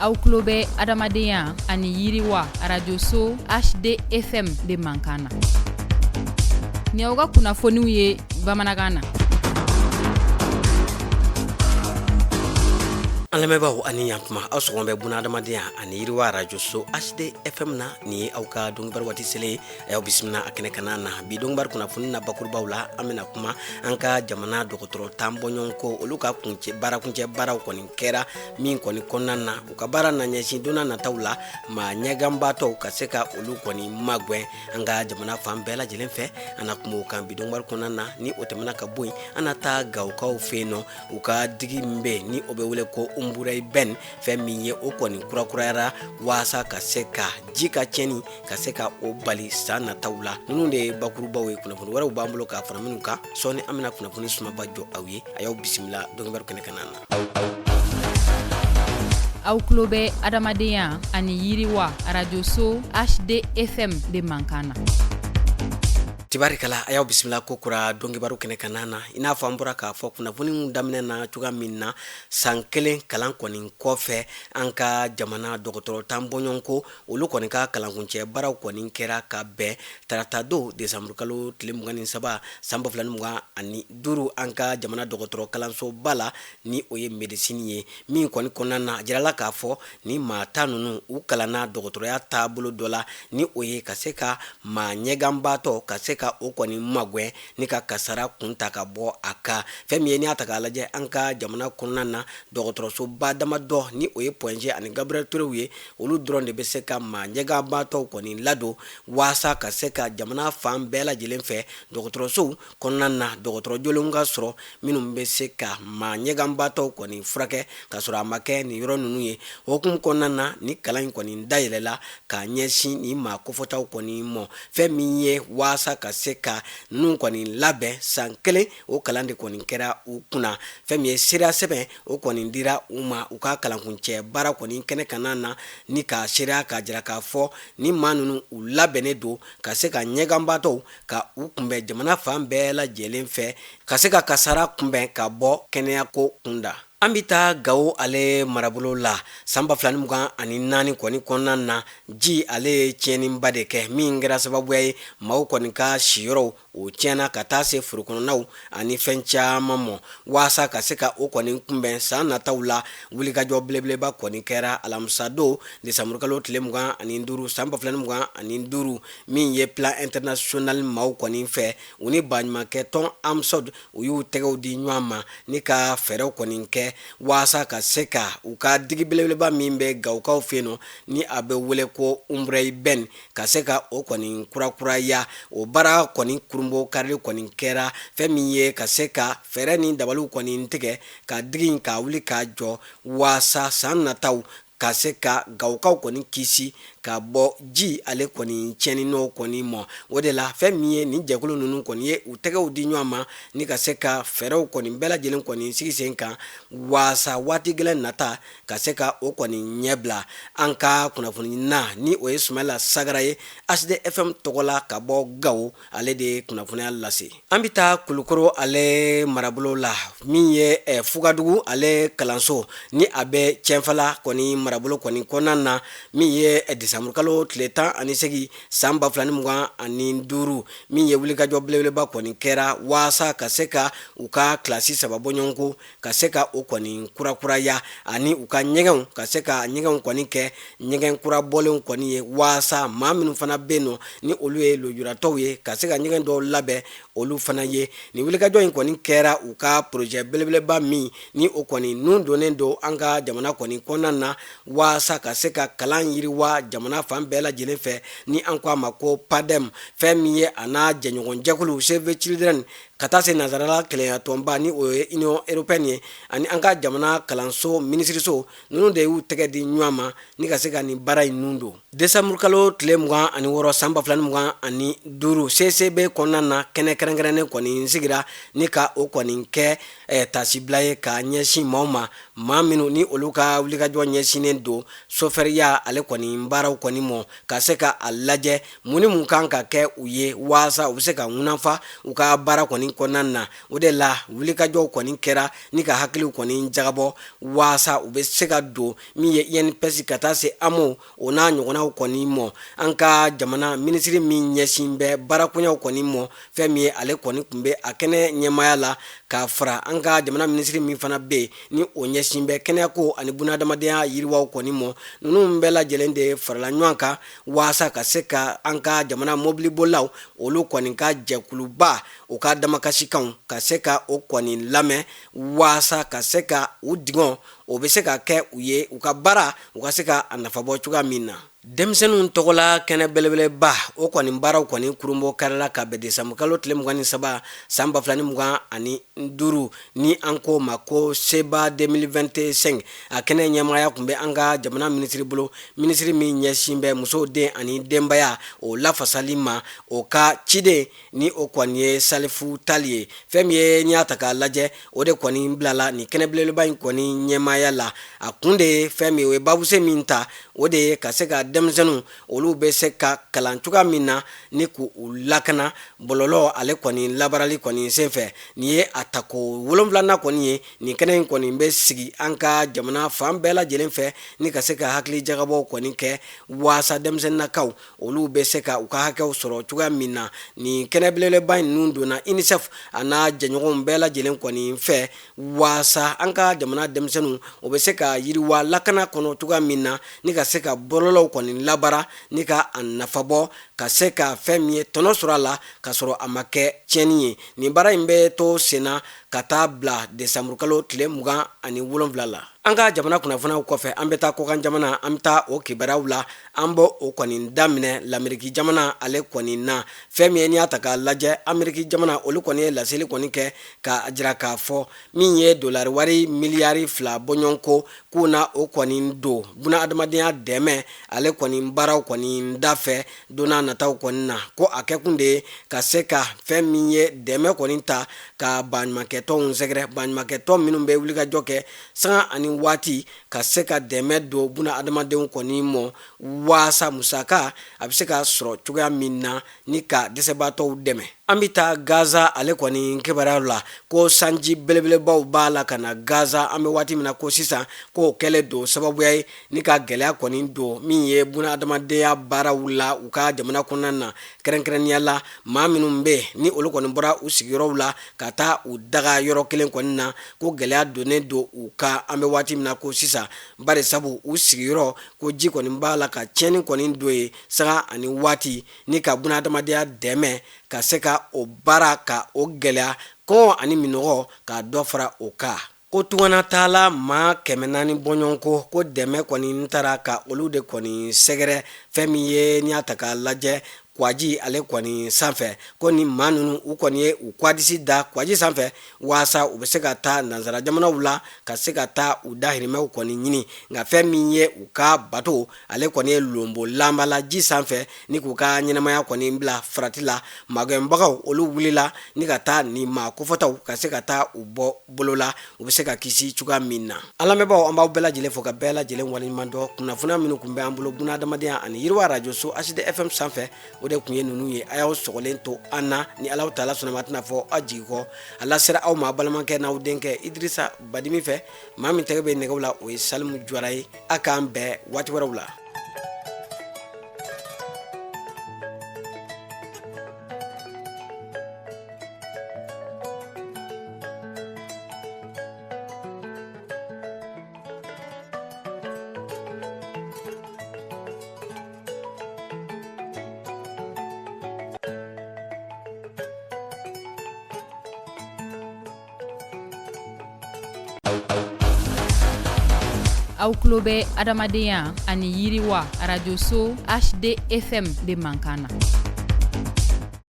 Aw tulo bɛ adamadenya ani yiriwa arajoso HDFM de Mankana. Ni aw ka kunnafoniw ye bamanankan na. Alamɛbaaw ani yantuma aw sɔgɔn bɛ buna adamadenya ani yiriwa arajoso HDFM na ni aw ka dɔngibari waati sele aw bisimila a kɛnɛ kana na bi dɔngibari kunnafoni na bakurubaw la an bɛna kuma an ka jamana dɔgɔtɔrɔ tanbɔɲɔgɔn ko olu ka kuncɛ baaraw kɔni kɛra min kɔni kɔnɔna na u ka baara na ɲɛsin donna nataw la ma ɲɛganbaatɔw ka se ka olu kɔni magwɛn an ka jamana fan bɛɛ lajɛlen fɛ an na kuma o kan bi dɔngibari kɔnɔna na ni o tɛmɛna ka bɔ yen an na taa Gawukaw fɛ yen nɔ u ka digi min bɛ ni o bɛ wele ko Umburai Ben fɛn min ye o kɔni kurakurayara waasa ka se ka ji ka cɛni ka se ka o bali san nataw la ninnu de ye bakurubaw ye kunnafoni wɛrɛw b'an bolo ka fara minnu kan sɔɔni an bɛna kunnafoni sumaba jɔ aw ye a y'aw bisimila dɔngibari kɛnɛ kana na. Aw tulo bɛ adamadenya ani yiriwa arajoso HDFM de Mankana. Tibarikala a y'aw bisimila ko kura dɔnkibaru kɛnɛ kana na i n'a fɔ an bɔra k'a fɔ kunnafoni daminɛ na cogoya min na san kelen kalan kɔni kɔfɛ an ka jamana dɔgɔtɔrɔ tanbɔɲɔgɔn ko olu kɔni ka kalankuncɛ baaraw kɔni kɛra ka bɛn tarata don desanburu kalo tile 23 san 2025 an ka jamana dɔgɔtɔrɔ kalansoba la ni o ye médecine ye min kɔni kɔnɔna na a jirala k'a fɔ ni maa ta ninnu u kalanna dɔgɔtɔrɔya taabolo dɔ la ni o ye ka se ka maa ɲɛganbaatɔ ka se ka o kɔni magwɛn ni ka kasara kun ta ka bɔ a ka fɛn min ye ni y'a ta k'a lajɛ an ka jamana kɔnɔna na dɔgɔtɔrɔsoba damadɔ ni o ye Point G ani Gabriel Touré ye olu dɔrɔn de bɛ se ka maa ɲɛganbaatɔw kɔni ladon waasa ka se ka jamana fan bɛɛ lajɛlen fɛ dɔgɔtɔrɔsow kɔnɔna na dɔgɔtɔrɔ jolenw ka sɔrɔ minnu bɛ se ka maa ɲɛganbaatɔw kɔni furakɛ ka sɔrɔ a ma kɛ nin yɔrɔ ninnu ye hokumu kɔnɔna na ni kalan in kɔni dayɛlɛla ka ɲɛsin ni maa kofɔtaw kɔni mɔ fɛn min ye waasa ka se ka ninnu kɔni labɛn san kelen o kalan de kɔni kɛra u kunna fɛn min ye seereya sɛbɛn o kɔni dira u ma u ka kalankuncɛ baara kɔni kɛnɛ kana na ni ka seereya ka jira k'a fɔ ni maa ninnu u labɛnnen don ka se ka ɲɛganbaatɔw ka u kunbɛn jamana fan bɛɛ lajɛlen fɛ ka se ka kasara kunbɛn ka bɔ kɛnɛyako kunda. An bɛ taa Gawo ale marabolo la san 2024 kɔni kɔnɔna na ji ale ye tiɲɛniba de kɛ min kɛra sababuya ye maaw kɔni ka siyɔrɔw o tiɲɛna ka taa se forokɔnɔnaw ani fɛn caman mɔ waasa ka se ka o kɔni kunbɛn san nataw la wulikajɔ belebeleba kɔni kɛra alamisa don desanburu kalo tile 25 san 2025 min ye plan international maaw kɔni fɛ u ni baɲumankɛ tɔn AMSOD u y'u tɛgɛw di ɲɔgɔn ma ni ka fɛɛrɛw kɔni kɛ waasa ka se ka u ka digi belebeleba min bɛ Gawukaw fɛ yen nɔ ni a bɛ wele ko Umburai Ben ka se ka o kɔni kurakuraya o baara kɔni kurumbo karili kɔni kɛra fɛn min ye ka se ka fɛɛrɛ ni dabaliw kɔni tigɛ ka digi ka wuli ka jɔ waasa san nataw ka se ka Gawukaw kɔni kisi ka bɔ ji ale kɔni tiɲɛni n'o kɔni mɔ o de la fɛn min ye ni jɛkulu ninnu kɔni ye u tɛgɛw di ɲɔgɔn ma ni ka se ka fɛɛrɛw kɔni bɛɛ lajɛlen kɔni sigi sen kan waasa waati gɛlɛn nata ka se ka o kɔni ɲɛbila an ka kunnafoni na ni o ye Sumayila Sagara ye HDFM tɔgɔ la ka bɔ Gawo ale de ye kunnafoniya lase. An bɛ taa Kulukoro ale marabolo la min ye Fugadugu ale kalanso ni a bɛ Cɛnfala kɔni marabolo kɔni kɔnɔna na min ye desanburu kalo tile 18 san 2025 min ye wulikajɔ belebeleba kɔni kɛra waasa ka se ka u ka kilasi 3 bɔɲɔgɔnko ka se ka o kɔni kurakuraya ani u ka ɲɛgɛnw ka se ka ɲɛgɛnw kɔni kɛ ɲɛgɛn kura bɔlenw kɔni ye waasa maa minnu fana bɛ yen nɔ ni olu ye lujuratɔw ye ka se ka ɲɛgɛn dɔw labɛn olu fana ye ni wulikajɔ in kɔni kɛra u ka projet belebeleba min ni o kɔni nun donnen don an ka jamana kɔni kɔnɔna na waasa ka se ka kalan yiriwa jamana fan bɛɛ lajɛlen fɛ ni an ko a ma ko PADEM fɛn min ye a n'a jɛɲɔgɔn jɛkulu Save the Children ka taa se nazarala kelenya tɔnba ni o ye Union Européenne ye ani an ka jamana kalanso minisiriso ninnu de y'u tɛgɛ di ɲɔgɔn ma ni ka se ka nin baara in nun don desanburu kalo tile 26 san 2025 CCB kɔnɔna na kɛnɛ kɛrɛnkɛrɛnnen kɔni sigira ni ka o kɔni kɛ tasibila ye ka ɲɛsin maaw ma maa minnu ni olu ka wulikajɔ ɲɛsinnen don sofɛriya ale kɔni baaraw kɔni mɔ ka se ka a lajɛ mun ni mun kan ka kɛ u ye waasa u bɛ se ka ŋunafa u ka baara kɔni kɔnɔna na o de la wulikajɔw kɔni kɛra ni ka hakiliw kɔni jagabɔ waasa u bɛ se ka don min ye INPS ka taa se AMO o n'a ɲɔgɔnnaw kɔni mɔ an ka jamana minisiri min ɲɛsin bɛ baarakoɲaw kɔni mɔ fɛn min ye ale kɔni tun bɛ a kɛnɛ ɲɛmaya la ka fara an ka jamana minisiri min fana bɛ yen ni o ɲɛsin bɛ kɛnɛyako ani bunahadamadenya yiriwaw kɔni mɔ ninnu bɛɛ lajɛlen de farala ɲɔgɔn kan waasa ka se ka an ka jamana mobilibolaw olu kɔni ka jɛkuluba u ka damakasikanw ka se ka o kɔni lamɛn waasa ka se ka u digɔn o bɛ se ka kɛ u ye u ka baara u ka se ka a nafabɔ cogoya min na. Denmisɛnninw tɔgɔla kɛnɛ belebeleba o kɔni baaraw kɔni kurunbɔ karila ka bɛn desanburu kalo tile 23 san 2025 ni an ko ma ko SEBA 2025 a kɛnɛ ɲɛmaaya kun bɛ an ka jamana minisiri bolo minisiri min ɲɛsin bɛ musow den ani denbaya o lafasali ma o ka ciden ni o kɔni ye Salifu Tali ye fɛn min ye n'i y'a ta k'a lajɛ o de kɔni bilala ni kɛnɛ belebeleba in kɔni ɲɛmaaya la a kun de ye fɛn min o ye babuse min ta o de ye ka se ka denmisɛnninw olu bɛ se ka kalan cogoya min na ni k'u lakana bɔlɔlɔ ale kɔni labarali kɔni senfɛ nin ye a tako 7nan kɔni ye nin kɛnɛ in kɔni bɛ sigi an ka jamana fan bɛɛ lajɛlen fɛ ni ka se ka hakili jagabɔw kɔni kɛ waasa denmisɛnninnakaw olu bɛ se ka u ka hakɛw sɔrɔ cogoya min na nin kɛnɛ belebeleba in ninnu donna UNICEF a n'a jɛɲɔgɔnw bɛɛ lajɛlen kɔni fɛ waasa an ka jamana denmisɛnninw o bɛ se ka yiriwa lakana kɔnɔ cogoya min na ni ka se ka bɔlɔlɔw kɔni labara ni ka a nafabɔ ka se ka fɛn min ye tɔnɔ sɔrɔ a la ka sɔrɔ a ma kɛ tiɲɛni ye nin baara in bɛ to senna ka taa bila desanburu kalo tile 27 la. An ka jamana kunnafoniyaw kɔfɛ an bɛ taa kɔkan jamana an bɛ taa o kibaruyaw la an bɔ o kɔni daminɛ l'Amérique jamana ale kɔni na fɛn min ye n'i y'a ta k'a lajɛ Amérique jamana olu kɔni ye laseli kɔni kɛ k'a jira k'a fɔ min ye dolari wari miliyari 2 bɔɲɔgɔnko k'u na o kɔni don bunahadamadenya dɛmɛ ale kɔni baaraw kɔni da fɛ don n'a nataw kɔni na ko a kɛkun de ye ka se ka fɛn min ye dɛmɛ kɔni ta ka baɲumankɛtɔnw sɛgɛrɛ baɲumankɛtɔn minnu bɛ wulikajɔ kɛ sanga ani waati ka se ka dɛmɛ don buna adamadenw kɔni mɔ waasa musaka a bɛ se ka sɔrɔ cogoya min na ni ka dɛsɛbaatɔw dɛmɛ. An bɛ taa Gaza ale kɔni kibaruyaw la ko sanji belebelebaw b'a la ka na Gaza an bɛ waati min na ko sisan k'o kɛlen don sababuya ye ni ka gɛlɛya kɔni don min ye buna adamadenya baaraw la u ka jamana kɔnɔna na kɛrɛnkɛrɛnnenya la maa minnu bɛ ni olu kɔni bɔra u sigiyɔrɔw la ka taa u daga yɔrɔ kelen kɔni na ko gɛlɛya donnen don u ka an bɛ waati min na ko sisan bari sabu u sigiyɔrɔ ko ji kɔni b'a la ka tiɲɛni kɔni don ye sanga ani waati ni ka buna adamadenya dɛmɛ ka se ka o baara ka o gɛlɛya kɔngɔ ani minɔgɔ ka dɔ fara o kan. Ko tugana tala maa 400 bɔɲɔgɔnko ko dɛmɛ kɔni taara ka olu de kɔni sɛgɛrɛ fɛn min ye n'i y'a ta k'a lajɛ kwaji ale kɔni sanfɛ ko ni maa ninnu u kɔni ye u kwadisi da kwaji sanfɛ waasa u bɛ se ka taa nanzara jamanaw la ka se ka taa u dahirimɛw kɔni ɲini nka fɛn min ye u ka bato ale kɔni ye lombo lambala ji sanfɛ ni k'u ka ɲɛnamaya kɔni bila farati la magɛnbagaw olu wulila ni ka taa ni maa kofɔtaw ka se ka taa u bɔ bolo la u bɛ se ka kisi cogoya min na. An lamɛnbaaw an b'aw bɛɛ lajɛlen fo ka bɛɛ lajɛlen waleɲuman dɔn kunnafoniya minnu kun bɛ an bolo buna adamadenya ani yiriwa radio so HD FM sanfɛ o de kun ye ninnu ye a y'aw sɔgɔlen to an na ni Alahu Taala sɔnna ma tɛna fɔ aw jigi kɔ a lasera aw ma balimakɛ n'aw denkɛ Idrisa Badimi fɛ maa min tɛgɛ bɛ nɛgɛw la o ye Salimu Jwara ye a k'an bɛɛ waati wɛrɛw la. Aw tulo bɛ adamadenya ani yiriwa radio so HD FM de Mankana.